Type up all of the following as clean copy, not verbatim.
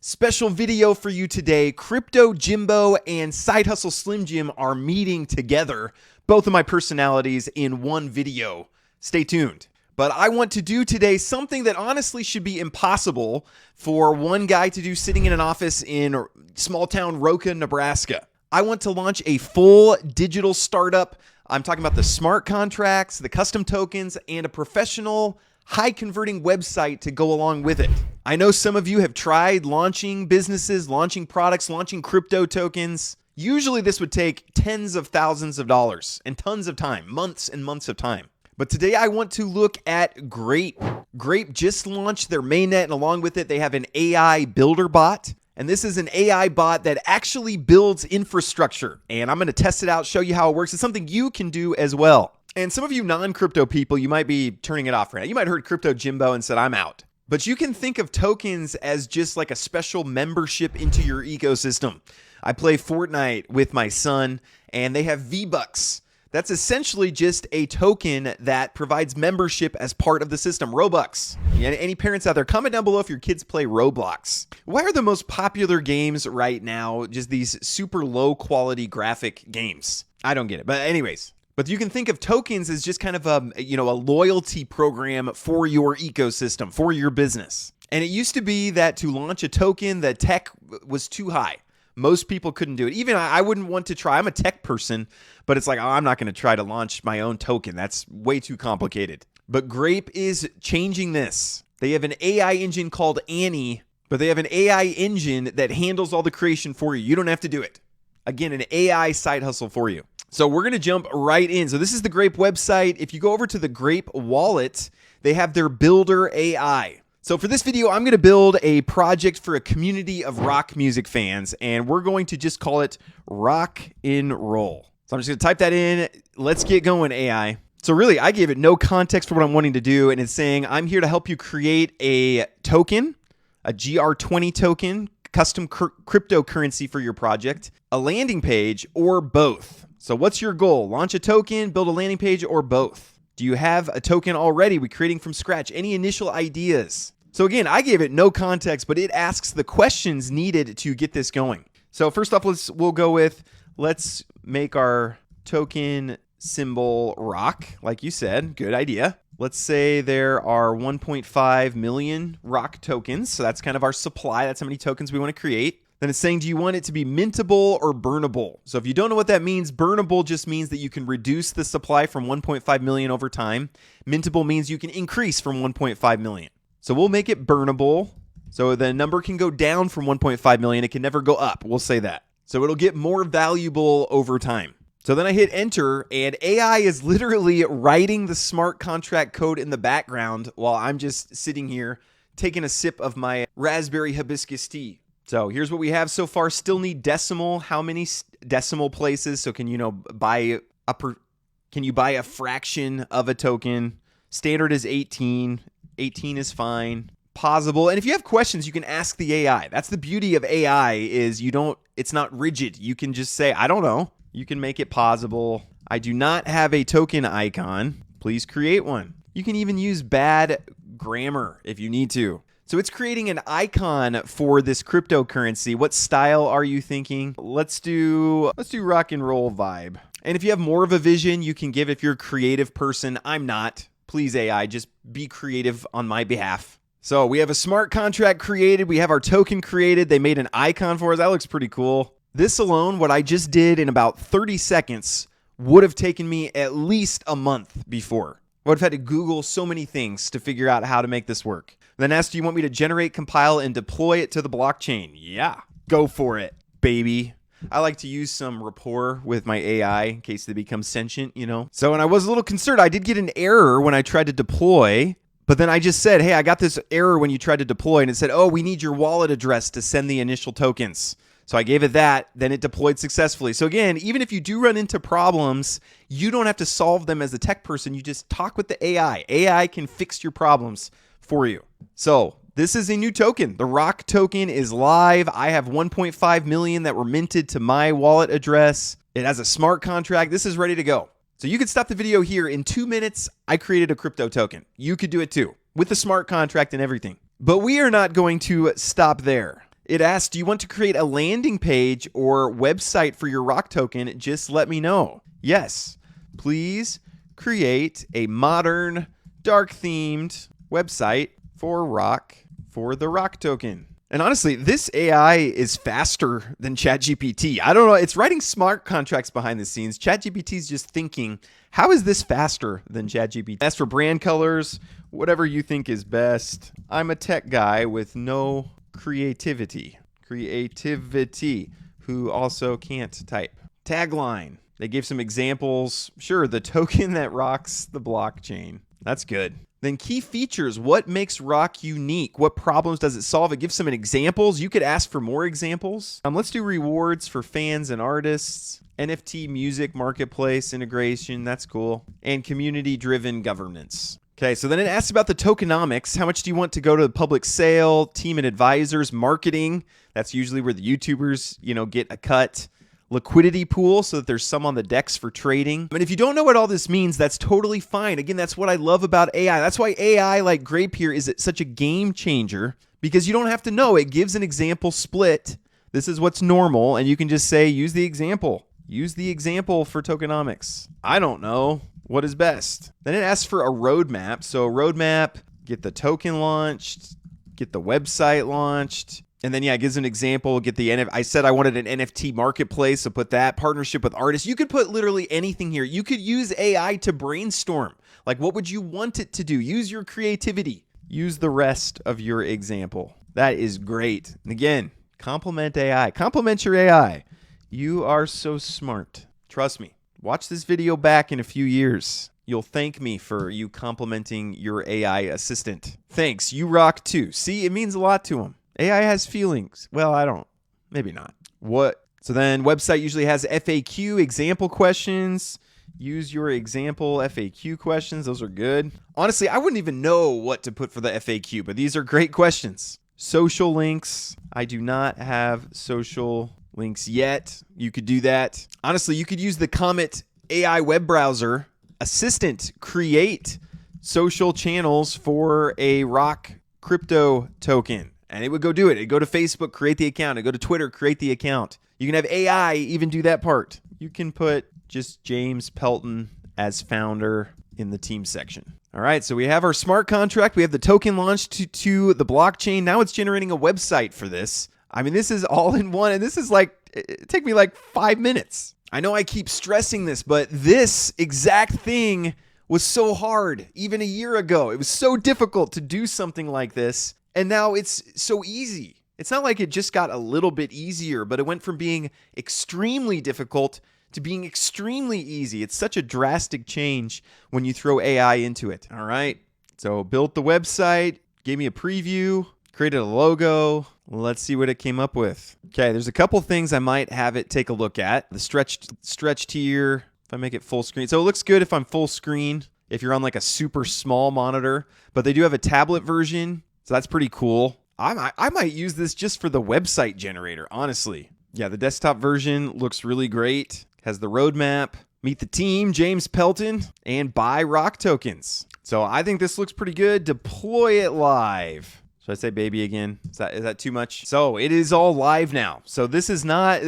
Special video for you today. Crypto Jimbo and Side Hustle Slim Jim are meeting together, both of my personalities in one video. Stay tuned. But I want to do today something that honestly should be impossible for one guy to do sitting in an office in small town Roca, Nebraska. I want to launch a full digital startup. I'm talking about the smart contracts, the custom tokens, and a professional high converting website to go along with it. I know some of you have tried launching businesses, launching products, launching crypto tokens. Usually this would take tens of thousands of dollars and tons of time, months and months of time. But today I want to look at Grape. Grape just launched their Mainnet, and along with it, they have an AI builder bot. And this is an AI bot that actually builds infrastructure. And I'm going to test it out, show you how it works. It's something you can do as well. And some of you non-crypto people, you might be turning it off right now. You might have heard Crypto Jimbo and said, I'm out. But you can think of tokens as just like a special membership into your ecosystem. I play Fortnite with my son, and they have V-Bucks. That's essentially just a token that provides membership as part of the system. Robux. Any parents out there, comment down below if your kids play Roblox. Why are the most popular games right now just these super low quality graphic games? I don't get it. But anyways, but you can think of tokens as just kind of a loyalty program for your ecosystem, for your business. And it used to be that to launch a token, the tech was too high. Most people couldn't do it. Even I wouldn't want to try. I'm a tech person, but it's like, I'm not going to try to launch my own token. That's way too complicated. But Grape is changing this. They have an AI engine called Annie, but they have an AI engine that handles all the creation for you. You don't have to do it. Again, an AI side hustle for you. So we're going to jump right in. So this is the Grape website. If you go over to the Grape wallet, they have their builder AI. So for this video, I'm going to build a project for a community of rock music fans, and we're going to just call it Rock and Roll. So I'm just going to type that in. Let's get going, AI. So really, I gave it no context for what I'm wanting to do, and it's saying, I'm here to help you create a token, a GR20 token, custom cryptocurrency for your project, a landing page, or both. So what's your goal? Launch a token, build a landing page, or both? Do you have a token already? We're creating from scratch. Any initial ideas? So again, I gave it no context, but it asks the questions needed to get this going. So first off, we'll go with, let's make our token symbol rock, like you said. Good idea. Let's say there are 1.5 million rock tokens. So that's kind of our supply. That's how many tokens we want to create. Then it's saying, do you want it to be mintable or burnable? So if you don't know what that means, burnable just means that you can reduce the supply from 1.5 million over time. Mintable means you can increase from 1.5 million. So we'll make it burnable. So the number can go down from 1.5 million. It can never go up. We'll say that. So it'll get more valuable over time. So then I hit enter, and AI is literally writing the smart contract code in the background while I'm just sitting here taking a sip of my raspberry hibiscus tea. So here's what we have so far. Still need decimal. How many decimal places? So can you buy a fraction of a token? Standard is 18. 18 is fine. Pausable. And if you have questions, you can ask the AI. That's the beauty of AI is it's not rigid. You can just say, I don't know. You can make it pausable. I do not have a token icon. Please create one. You can even use bad grammar if you need to. So it's creating an icon for this cryptocurrency. What style are you thinking? Let's do rock and roll vibe. And if you have more of a vision, you can give if you're a creative person. I'm not. Please, AI, just be creative on my behalf. So we have a smart contract created. We have our token created. They made an icon for us. That looks pretty cool. This alone, what I just did in about 30 seconds, would have taken me at least a month before. I would have had to Google so many things to figure out how to make this work. Then asked, do you want me to generate, compile, and deploy it to the blockchain? Yeah, go for it, baby. I like to use some rapport with my AI in case they become sentient, So, and I was a little concerned. I did get an error when I tried to deploy, but then I just said, hey, I got this error when you tried to deploy, and it said, oh, we need your wallet address to send the initial tokens. So I gave it that, then it deployed successfully. So again, even if you do run into problems, you don't have to solve them as a tech person. You just talk with the AI. AI can fix your problems for you. So this is a new token. The Rock token is live. I have 1.5 million that were minted to my wallet address. It has a smart contract. This is ready to go. So you could stop the video here. In 2 minutes, I created a crypto token. You could do it too with the smart contract and everything. But we are not going to stop there. It asks, do you want to create a landing page or website for your rock token? Just let me know. Yes, please create a modern, dark-themed website for the rock token. And honestly, this AI is faster than ChatGPT. I don't know. It's writing smart contracts behind the scenes. ChatGPT is just thinking, how is this faster than ChatGPT? As for brand colors, whatever you think is best. I'm a tech guy with no creativity who also can't type. Tagline. They gave some examples. Sure, the token that rocks the blockchain. That's good. Then key features. What makes rock unique? What problems does it solve? It gives some examples. You could ask for more examples. Let's do rewards for fans and artists. NFT music marketplace integration. That's cool. And community-driven governance. Okay, so then it asks about the tokenomics. How much do you want to go to the public sale, team and advisors, marketing? That's usually where the YouTubers, get a cut. Liquidity pool, so that there's some on the DEX for trading. But if you don't know what all this means, that's totally fine. Again, that's what I love about AI. That's why AI like Grape here is such a game changer, because you don't have to know. It gives an example split. This is what's normal, and you can just say, use the example. Use the example for tokenomics. I don't know what is best. Then it asks for a roadmap. So roadmap, get the token launched, get the website launched. And then, it gives an example. Get the I said I wanted an NFT marketplace, so put that. Partnership with artists. You could put literally anything here. You could use AI to brainstorm. Like, what would you want it to do? Use your creativity. Use the rest of your example. That is great. And again, compliment AI. Compliment your AI. You are so smart. Trust me. Watch this video back in a few years. You'll thank me for you complimenting your AI assistant. Thanks. You rock too. See, it means a lot to him. AI has feelings. Well, I don't. Maybe not. What? So then website usually has FAQ, example questions. Use your example FAQ questions. Those are good. Honestly, I wouldn't even know what to put for the FAQ, but these are great questions. Social links. I do not have social links yet. You could do that. Honestly, you could use the Comet AI web browser assistant. Create social channels for a rock crypto token. And it would go do it. It'd go to Facebook, create the account. It'd go to Twitter, create the account. You can have AI even do that part. You can put just James Pelton as founder in the team section. All right, so we have our smart contract. We have the token launched to the blockchain. Now it's generating a website for this. I mean, this is all in one, and this is it took me 5 minutes. I know I keep stressing this, but this exact thing was so hard even a year ago. It was so difficult to do something like this. And now it's so easy. It's not like it just got a little bit easier, but it went from being extremely difficult to being extremely easy. It's such a drastic change when you throw AI into it. All right. So built the website, gave me a preview, created a logo. Let's see what it came up with. Okay, there's a couple things I might have it take a look at. The stretched here, if I make it full screen. So it looks good if I'm full screen, if you're on a super small monitor, but they do have a tablet version. So that's pretty cool. I might use this just for the website generator, honestly. Yeah, the desktop version looks really great. Has the roadmap, meet the team, James Pelton, and buy rock tokens. So I think this looks pretty good. Deploy it live. Should I say baby again? Is that too much? So it is all live now. So this is not,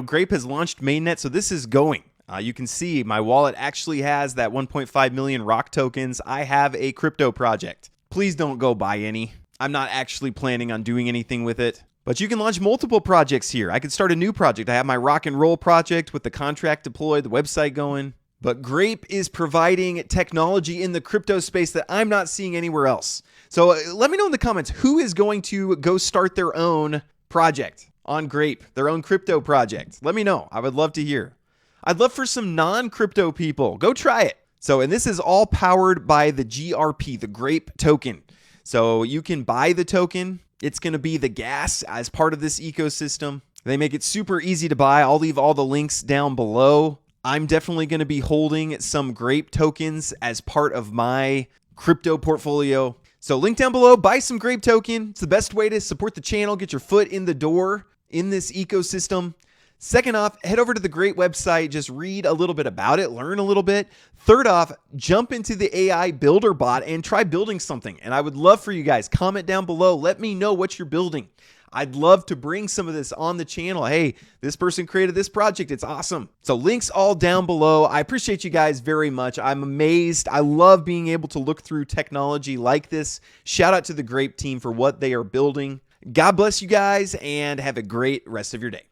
Grape has launched Mainnet, so this is going. You can see my wallet actually has that 1.5 million rock tokens. I have a crypto project. Please don't go buy any. I'm not actually planning on doing anything with it, but you can launch multiple projects here. I could start a new project. I have my rock and roll project with the contract deployed, the website going. But Grape is providing technology in the crypto space that I'm not seeing anywhere else. So let me know in the comments who is going to go start their own project on Grape, their own crypto project. Let me know. I would love to hear. I'd love for some non-crypto people. Go try it. So, and this is all powered by the GRP, the Grape token. So you can buy the token. It's going to be the gas as part of this ecosystem. They make it super easy to buy. I'll leave all the links down below. I'm definitely going to be holding some Grape tokens as part of my crypto portfolio. So link down below, buy some Grape token. It's the best way to support the channel, get your foot in the door in this ecosystem. Second off, head over to the Grape website, just read a little bit about it, learn a little bit. Third off, jump into the AI builder bot and try building something. And I would love for you guys, comment down below, let me know what you're building. I'd love to bring some of this on the channel. Hey, this person created this project. It's awesome. So links all down below. I appreciate you guys very much. I'm amazed. I love being able to look through technology like this. Shout out to the Grape team for what they are building. God bless you guys and have a great rest of your day.